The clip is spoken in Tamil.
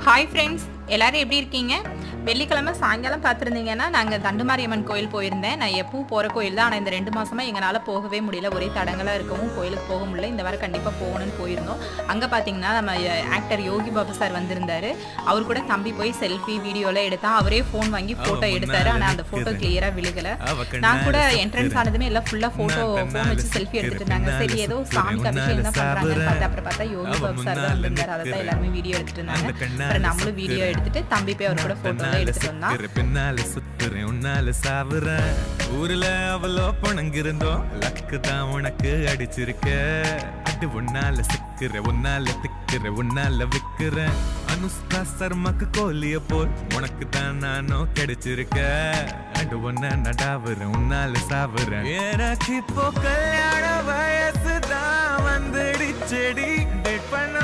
ஹாய் ஃப்ரெண்ட்ஸ், எல்லாரும் எப்படி இருக்கீங்க? வெள்ளிக்கிழமை சாயங்காலம் பார்த்துருந்தீங்கன்னா நாங்கள் தண்டுமாரியம்மன் கோயில் போயிருந்தேன். நான் எப்பவும் போகிற கோயில் தான். ஆனால் இந்த 2 மாதமாக எங்களால் போகவே முடியல. ஒரே தடங்களாக இருக்கவும் கோயிலுக்கு போக முடியல. இந்த வாரம் கண்டிப்பாக போகணும்னு போயிருந்தோம். அங்கே பார்த்தீங்கன்னா நம்ம ஆக்டர் யோகி பாபு சார் வந்திருந்தார். அவர் கூட தம்பி போய் செல்ஃபி வீடியோலாம் எடுத்தான். அவரே ஃபோன் வாங்கி ஃபோட்டோ எடுத்தார். ஆனால் அந்த ஃபோட்டோ கிளியராக விழுகலை. நான் கூட என்ட்ரன்ஸ் ஆனதுமே எல்லாம் ஃபுல்லாக ஃபோன் வச்சு செல்ஃபி எடுத்துட்டு இருந்தாங்க. சரி, ஏதோ சாமிக்கு அபிஷேகம் தான் பண்ணுறாங்கன்னு பார்த்து அப்புறம் பார்த்தா யோகி பாபு சார் தான் வந்திருந்தார். அதை தான் எல்லாருமே வீடியோ எடுத்துட்டு இருந்தாங்க. அப்புறம் நம்மளும் வீடியோ எடுத்துட்டு தம்பி போய் அவர் கூட ஃபோட்டோ எடுத்துட்டு வந்தான். பின்னால சுத்துறேன் உன்னால சாவுறேன் ஊர்ல அவ்வளோ பணங்கிருந்தோம் லக்கு தான் உனக்கு அடிச்சிருக்க அடி உன்னால சிக்கிற உன்னால திக்கிற உன்னால விக்கிற அனுஷ்கா சர்மாக்கு கோலிய போல் உனக்கு தான் நானும் கிடைச்சிருக்க அடு ஒன்ன நடாவுறேன் உன்னால சாவுறேன் எனக்கு இப்போ கல்யாண வயசுதான் வந்துடுச்செடி டேட் பண்ண